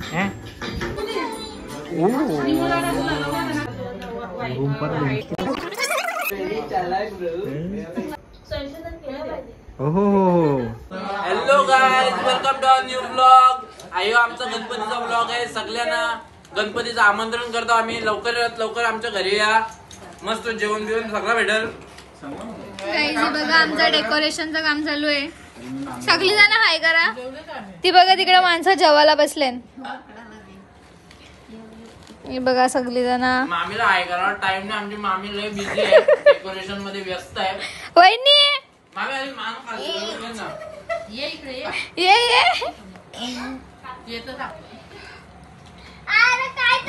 Hello guys, welcome to our new blog. आयो आमचा गणपतीचा ब्लॉग आहे. सगळ्यांना गणपतीचं आमंत्रण करतो आम्ही. लवकरात लवकर आमच्या घरी या. मस्त जेवण बिवण सगळं भेटेल. बघा आमचं डेकोरेशनचं काम चालू आहे. सगळी जण हाय करा. ती बघा तिकडे माणसं जेवायला बसले. हे बघा सगळी जण. मामीला हाय करा. टाइम नाही, आमची मामी लय बिझी आहे, डेकोरेशन मध्ये व्यस्त आहे. वहिनी मामी आधी मान खाली ना. ये इकडे ये ये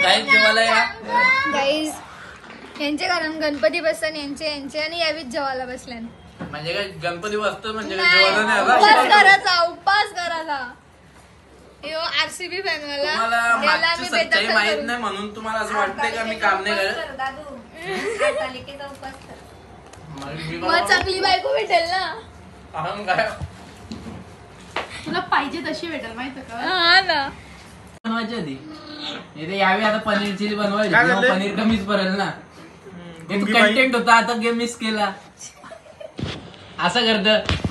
गाईज जेवायला या. गाईज यांचे कारण गणपती बसतात यांचे आणि यावीच जेवायला बसले. म्हणजे काय गणपती बसतो म्हणजे जेवायला नाही उपास करायचा. आरसीबी फॅन तुम्हाला मागची सच्चाई माहित नाही म्हणून तुम्हाला असं वाटतंय का मी काम नाही करत. मग चांगली बायको भेटेल ना. काय तुला पाहिजे तशी भेटेल माहिती का. हा ना. बनवायची आधी इथे यावी. आता पनीर चिली बनवायची. पनीर कमीच पडेल ना. कंटेंट होता, आता गेम मिस केला. असं करत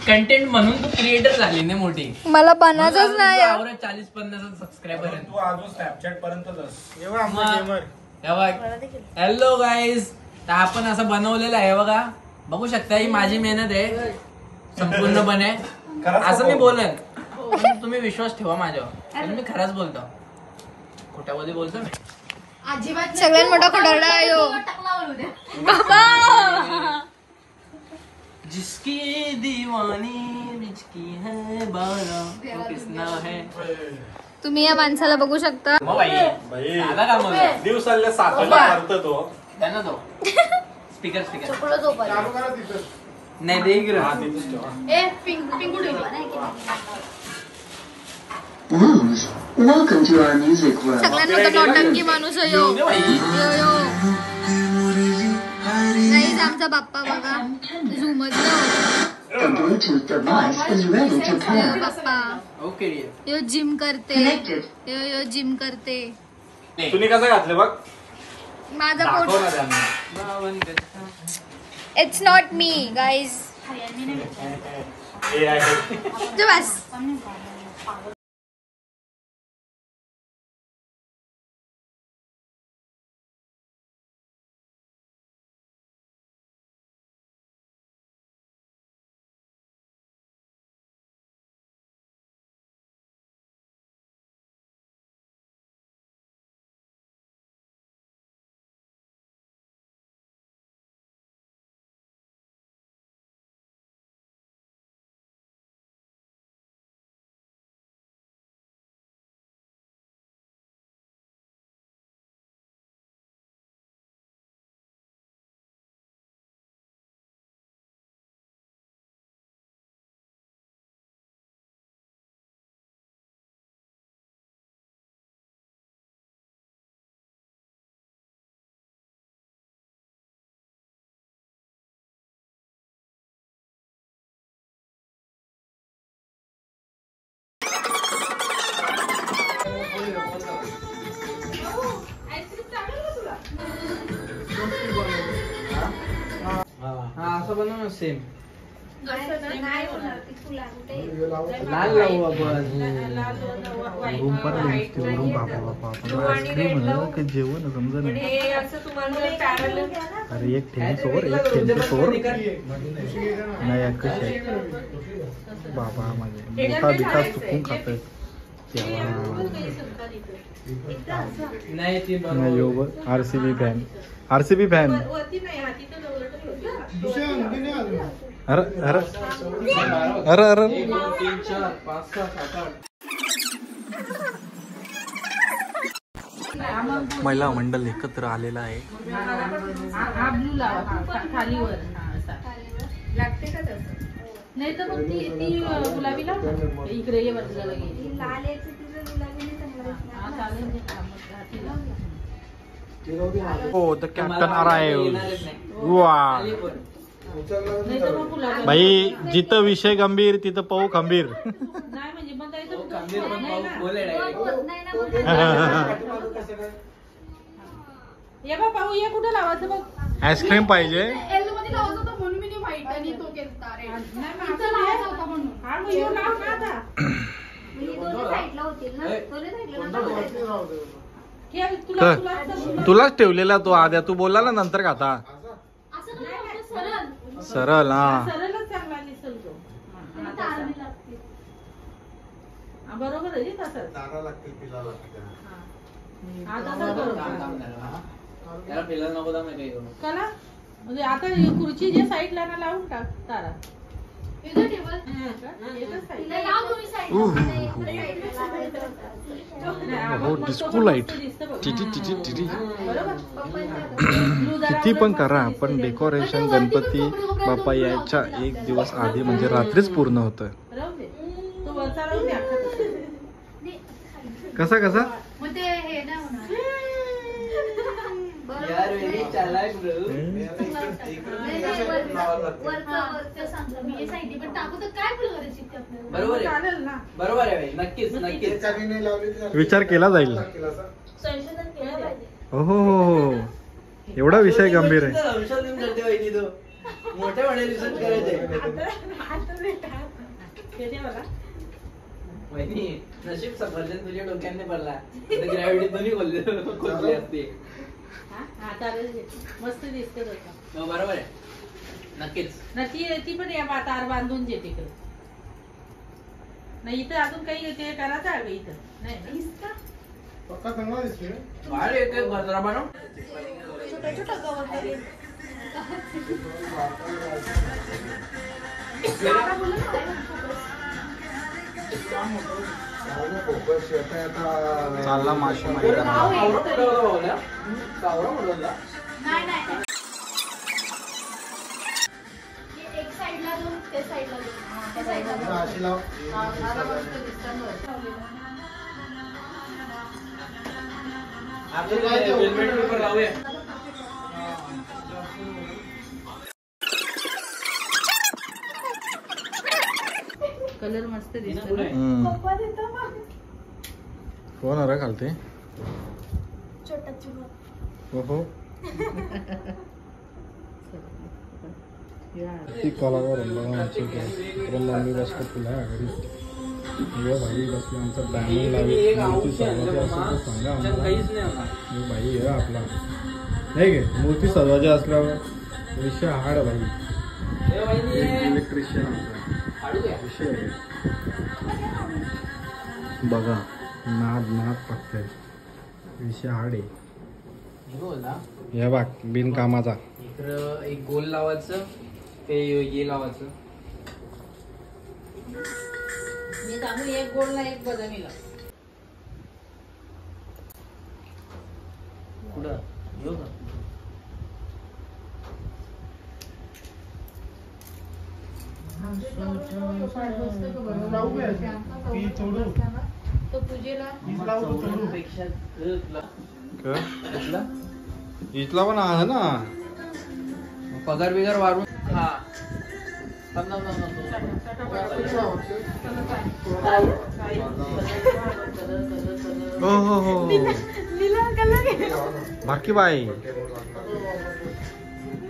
कंटेंट म्हणून तू क्रिएटर झाली नाही मोठी. मला बनायचंच नाही. 40-50 सबस्क्रायबर तू अजून स्नॅपचॅट पर्यंतच. हॅलो गाईज, तर आपण असं बनवलेलं आहे बघा. बघू शकता ही माझी मेहनत आहे संपूर्णपणे. असं मी बोलन पण तुम्ही विश्वास ठेवा माझ्यावर. मी खरंच बोलतो, खोट्यामध्ये बोलतो मी. अजिबात सगळ्यात मोठा खोटारडा आहे बाबा. जिसकी दीवानी जिसकी है बारा वो किसना है. तुम्ही या माणसाला बघू शकता. आला का मग दिवसाला 7 करतो तो. त्यांना तो स्पीकर नाही दे इकडे. Welcome to our music world. सगळ्यात मोठा नौटंकी माणूस आहे यो. गाईज आमचा बाप्पा बघा झूमत. The Bluetooth device is ready to pair. Bappa okay yo gym करते. यो जिम करते. तुम्ही कसं घातलं बघ. माझा पोट. दाखव ना त्यांना. It's not me guys. हे आहे. बस असं बनव ना सेम. लाल लावू आपण. रूम पर रूम बापा आईस्क्रीम की जेवण समजा अरे एक थेंब सोर नाही कसे बाबा माझे मोठा बिटा चुकून खातोय. नाही आरसीबी फॅन. अरे अरे अरे अरे 3, 4, 5, 6, 7, 8. महिला मंडळ एकत्र आलेला आहे. हा ब्लू लावा खालीवर. लागते का तसं. नाही तर मग ती गुलाबी लाव. इकडे ये वरला गेली. हो द कॅप्टन अराइव्ह. वा नाही तर मग गुलाबी. बाई जिथं विषय गंभीर तिथं पाहू खंबीर. नाही म्हणजे मग जायचं खंबीर पण नाही ना. बोले ये बा पाहू ये कुठं लावायचं बघ. आईस्क्रीम पाहिजे. येलो मध्ये लावायचं होतं म्हणून मी नाही व्हाईट आणि तो केलता red. नाही मग इथं आपण लावायचं हे- होतं म्हणून. हा मग येऊ लाव ना आता. ठेव, तुला तुला तुलाच ठेवलेला तो आद्या, तू बोलला ना नंतर खाता. असं नाही सरळ. सरळ हा. सरळच चांगला दिसेल तो. हा, आता तारणी सरळ. लागते. हा, बरोबर आहे तसंच. हा, तसंच बरोबर. त्याला फिरायला नको दाम काही करू. कला म्हणजे आता ही खुर्ची जे साईडला ना लावून टाक तारा. इथं टेबल. एकच side. नाही, लाव तुम्ही side उह. ला. नाही, इकडे side ला लावायचं. नाही, आपण हो मस्त डिस्को पण लाईट. मस्त दिसतं बघ. टिटी टिटी टिटी. बरोबर? पप्पांचं. Blue जरा किती पण मस्त करा दिसते पण ते. डेकोरेशन गणपती बाप्पा यायच्या एक दिवस आधी म्हणजे रात्रीच पूर्ण होतं. राहू दे. तो वरचा राहू दे अख्खा तसं. नाही, कसा कसा मग ते हे नाही होणार. बरोबर. यार वेरी चालाक bro. नाही, नाही, वरचं सांगतो मी. हे side ला पण टाकू तर काय फुलं करायची ती आपल्याला? बरोबर आहे चालेल ना. बरोबर आहे भाई. नक्कीच नक्कीच. विचार केला जाईल. संशोधन केलं पाहिजे. हो हो हो. एवढा विषय गंभीर आहे. संशोधन करते वहिनी तो. मोठ्या मोठ्या रिसर्च करायचे. ते दे मला. वहिनी नशीब सफरचंद तुझ्या डोक्याने पडला. ग्रॅव्हिटी दोन्ही खोलली असते. हा, हा, चालेल दे. मस्त दिसतं तसं. हो, बरोबर आहे. नक्कीच. ना ती पण या तार बांधून दे तिकडे. नाही इथं अजून काही ते करायचं आहे का इथं? नाही ना? दिसतं? वाढ एक एक गजरा बनव. छोटं छोटं गवत आहे. आता बोला ना, काय म्हणतो? चालला मासेमारी कावरा करायला. मोठवला बोला. कावरा मोठवला. नाही नाही नाही. हे एक साईडला दोन, ते साईडला दोन. त्या साईडला दोन. आता मस्त दिसतं बघ. आपण काय हेल्मेट पेपर लावूया. कलर मस्त दिसतो ना. पप्पा देतो मग. कोण अरे खालते. छोटा चिमण. हो हो. या. ती कलावर मम्मी बसतो तुला घरी. ये भाई बसले आमचा बॅनर लावे मूर्ती सजवायची असेल तर सांगा आम्हाला. काहीच नाही होणार. हे भाई हे आपला नाही गे मूर्ती सजवायची असल्यावर विषय हाड भाई. ए वहिनी. इलेक्ट्रिशियन आमचा काढू द्या. विषय आहे. बघा नाद नाद पकते विषय हाड आहे. हे बोला. हे बघ बिनकामाचा. इकडं एक गोल लावायचं ते ये लावायचं. मी सांगू एक गोलला एक बदामीला. कुठं येऊ का? तो पूजेला पेक्षा इथला पण आहे ना. पगार बिगार वाढून. हा थांब, थांब, थांब, थांब. हो हो हो बाकी बाई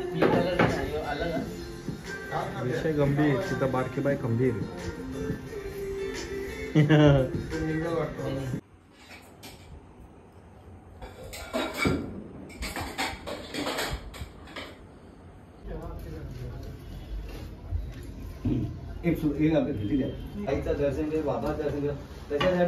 मी कलर नाही, आलं का? विषय गंभीर तिथं बारकी बाई खंबीर. एक आईचं दर्शन घे, बाबा दर्शन घे.